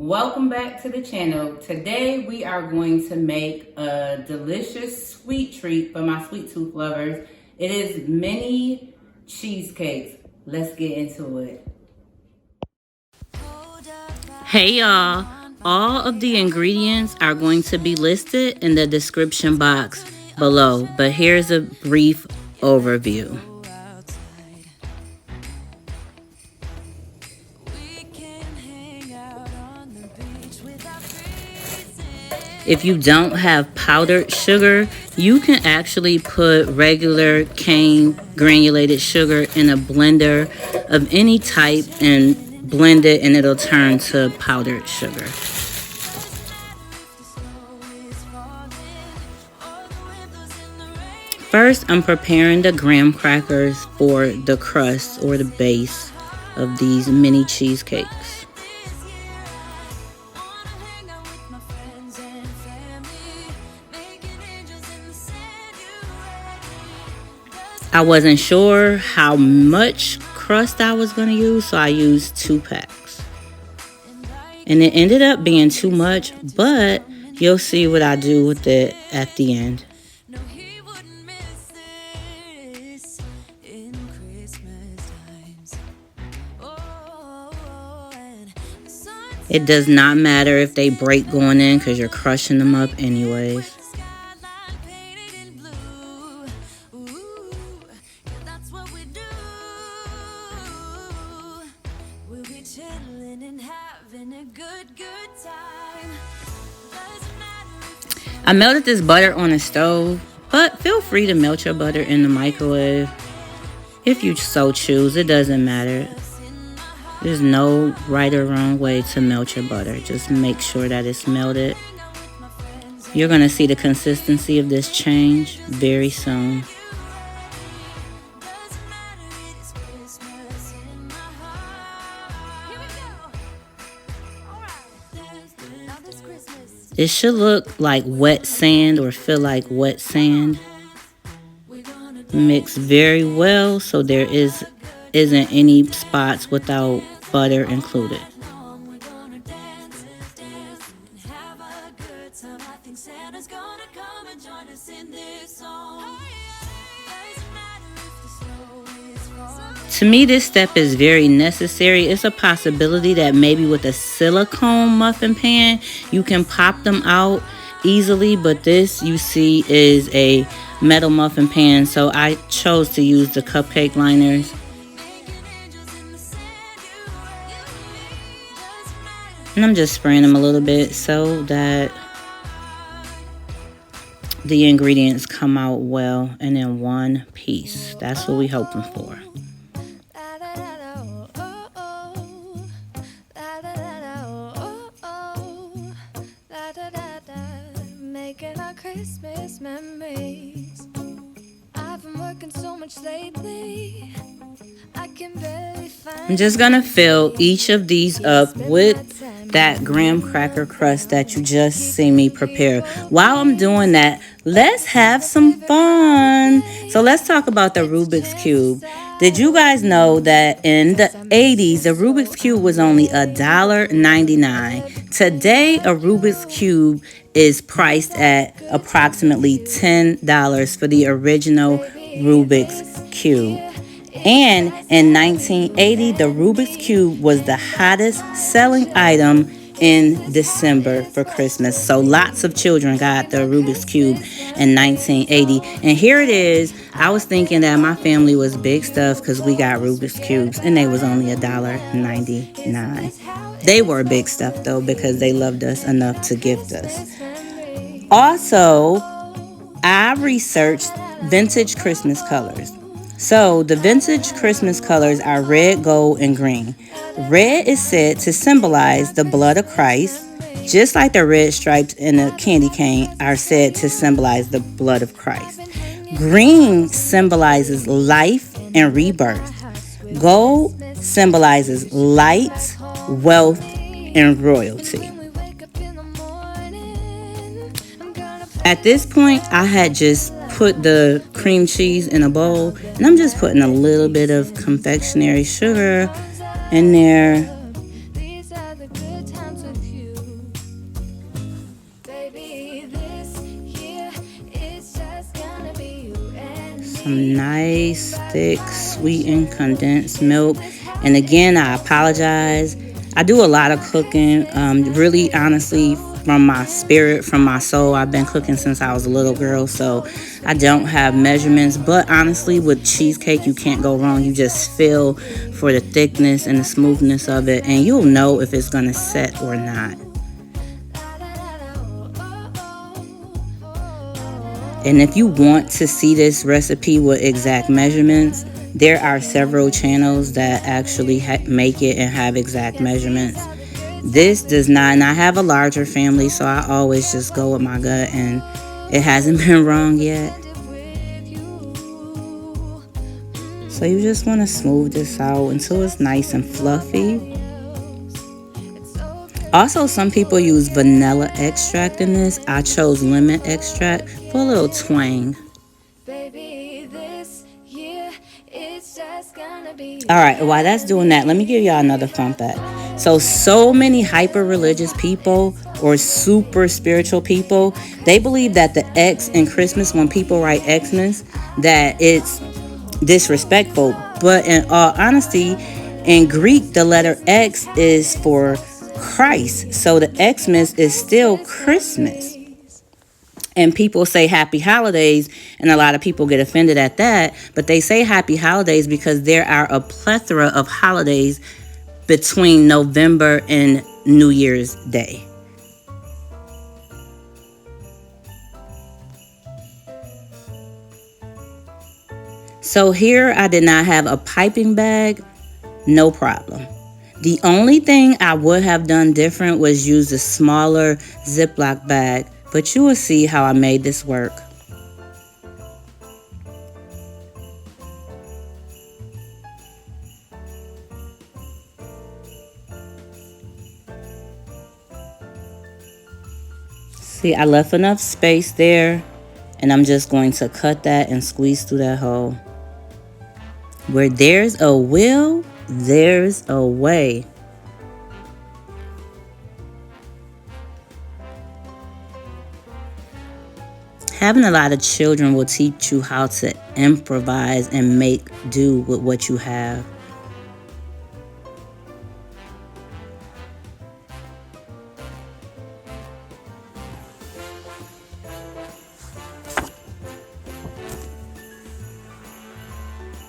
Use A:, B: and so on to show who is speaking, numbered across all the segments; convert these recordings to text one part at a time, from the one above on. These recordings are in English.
A: Welcome back to the channel. Today we are going to make a delicious sweet treat for my sweet tooth lovers. It is mini cheesecakes. Let's get into it. Hey y'all, all of the ingredients are going to be listed in the description box below, but here's a brief overview. If you don't have powdered sugar, you can actually put regular cane granulated sugar in a blender of any type and blend it, and it'll turn to powdered sugar. First, I'm preparing the graham crackers for the crust or the base of these mini cheesecakes. I wasn't sure how much crust I was going to use, so I used 2 packs. And it ended up being too much, but you'll see what I do with it at the end. It does not matter if they break going in because you're crushing them up anyways. I melted this butter on the stove, but feel free to melt your butter in the microwave if you so choose. It doesn't matter. There's no right or wrong way to melt your butter. Just make sure that it's melted. You're going to see the consistency of this change very soon. It should look like wet sand or feel like wet sand. Mix very well so there isn't any spots without butter included. To me, this step is very necessary. It's a possibility that maybe with a silicone muffin pan, you can pop them out easily, but this, you see, is a metal muffin pan, so I chose to use the cupcake liners. And I'm just spraying them a little bit so that the ingredients come out well and in one piece. That's what we're hoping for.
B: Making our Christmas memories. I've been working so much lately. I can barely find.
A: I'm just gonna fill each of these up with that graham cracker crust that you just see me prepare. While I'm doing that, let's have some fun. So let's talk about the Rubik's Cube. Did you guys know that in the 80s, the Rubik's Cube was only $1.99? Today, a Rubik's Cube is priced at approximately $10 for the original Rubik's Cube. And in 1980, the Rubik's Cube was the hottest selling item in December for Christmas. So lots of children got the Rubik's Cube in 1980. And here it is. I was thinking that my family was big stuff because we got Rubik's Cubes and they was only $1.99. They were big stuff though because they loved us enough to gift us. Also, I researched vintage Christmas colors. So the vintage Christmas colors are red, gold, and green. Red is said to symbolize the blood of Christ, just like the red stripes in a candy cane are said to symbolize the blood of Christ. Green symbolizes life and rebirth. Gold symbolizes light, wealth, and royalty. At this point, I had just put the cream cheese in a bowl, and I'm just putting a little bit of confectionery sugar in there. some nice, thick, sweetened condensed milk. And again, I apologize. I do a lot of cooking. Really, honestly, from my spirit, from my soul. I've been cooking since I was a little girl, so I don't have measurements. But honestly, with cheesecake, you can't go wrong. You just feel for the thickness and the smoothness of it, and you'll know if it's going to set or not. And if you want to see this recipe with exact measurements, there are several channels that actually make it and have exact measurements. This does not, and I have a larger family, so I always just go with my gut, and it hasn't been wrong yet. So you just want to smooth this out until it's nice and fluffy. Also, some people use vanilla extract in this. I chose lemon extract for a little twang. Alright, while that's doing that, let me give y'all another fun fact. So many hyper-religious people or super spiritual people, they believe that the X in Christmas, when people write Xmas, that it's disrespectful. But in all honesty, in Greek, the letter X is for Christ. So the Xmas is still Christmas. And people say happy holidays, and a lot of people get offended at that. But they say happy holidays because there are a plethora of holidays between November and New Year's Day. So here I did not have a piping bag, no problem. The only thing I would have done different was use a smaller Ziploc bag, but you will see how I made this work. See, I left enough space there, and I'm just going to cut that and squeeze through that hole. Where there's a will, there's a way. Having a lot of children will teach you how to improvise and make do with what you have.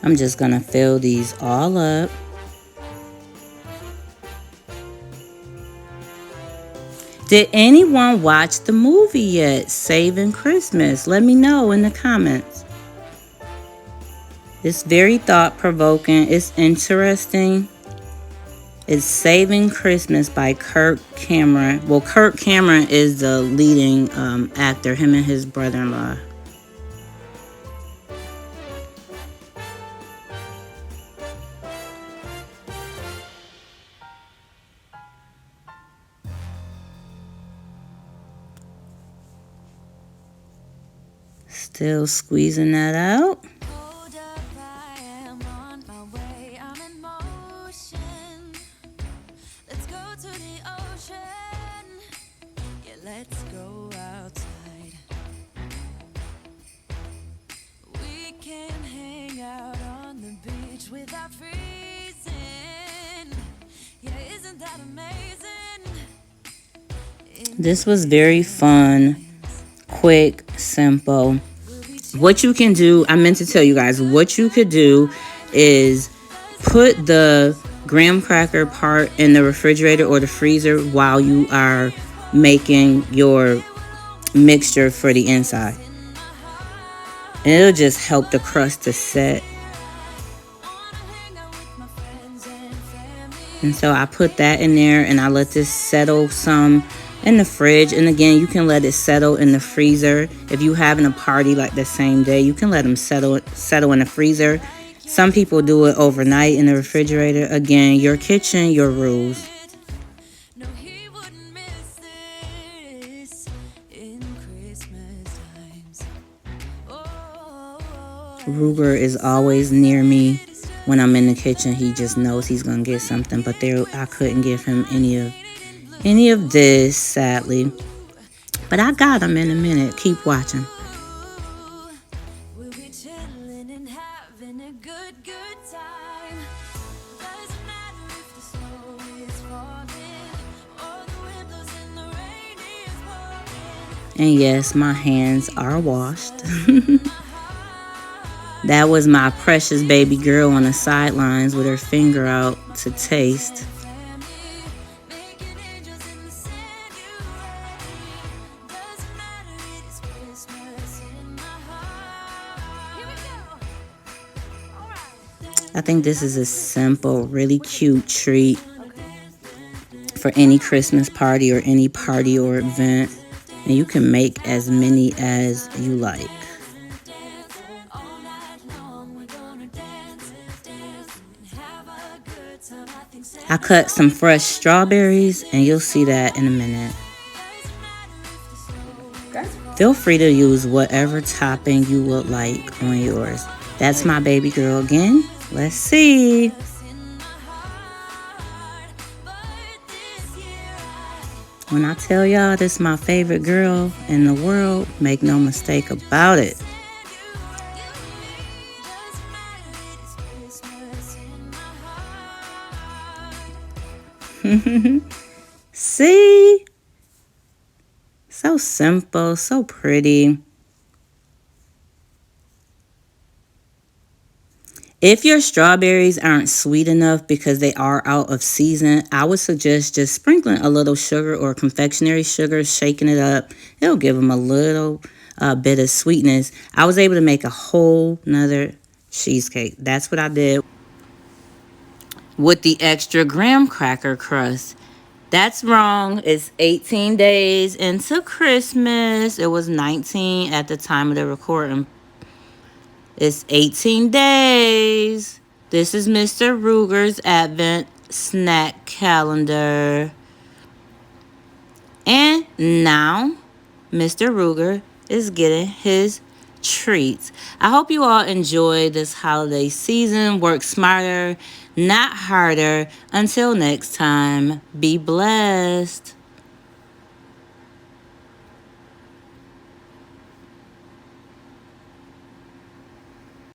A: I'm just going to fill these all up. Did anyone watch the movie yet, Saving Christmas? Let me know in the comments. It's very thought-provoking. It's interesting. It's Saving Christmas by Kirk Cameron. Well, Kirk Cameron is the leading actor, him and his brother-in-law. Still squeezing that out. This was very fun, quick, simple. What you can do, I meant to tell you guys, what you could do is put the graham cracker part in the refrigerator or the freezer while you are making your mixture for the inside. And it'll just help the crust to set. And so I put that in there and I let this settle some in the fridge. And again, you can let it settle in the freezer. If you having a party like the same day, you can let them settle in the freezer. Some people do it overnight in the refrigerator. Again, your kitchen, your rules. Ruger is always near me when I'm in the kitchen. He just knows he's gonna get something, but I couldn't give him any of this, sadly. But I got him in a minute. Keep watching.
B: a good time. Doesn't matter if the snow is falling or the wind blows and the rain is pouring.
A: And yes, my hands are washed. That was my precious baby girl on the sidelines with her finger out to taste. I think this is a simple, really cute treat for any Christmas party or any party or event. And you can make as many as you like. I cut some fresh strawberries, and you'll see that in a minute. Feel free to use whatever topping you would like on yours. That's my baby girl again. Let's see. When I tell y'all this is my favorite girl in the world, make no mistake about it. See? So simple, so pretty. If your strawberries aren't sweet enough because they are out of season, I would suggest just sprinkling a little sugar or confectionary sugar, shaking it up. It'll give them a little bit of sweetness. I was able to make a whole nother cheesecake. That's what I did with the extra graham cracker crust. That's wrong. It's 18 days into Christmas. It was 19 at the time of the recording. It's 18 days. This is Mr. Ruger's Advent snack calendar. And now, Mr. Ruger is getting his treats. I hope you all enjoy this holiday season. Work smarter, not harder. Until next time, be blessed.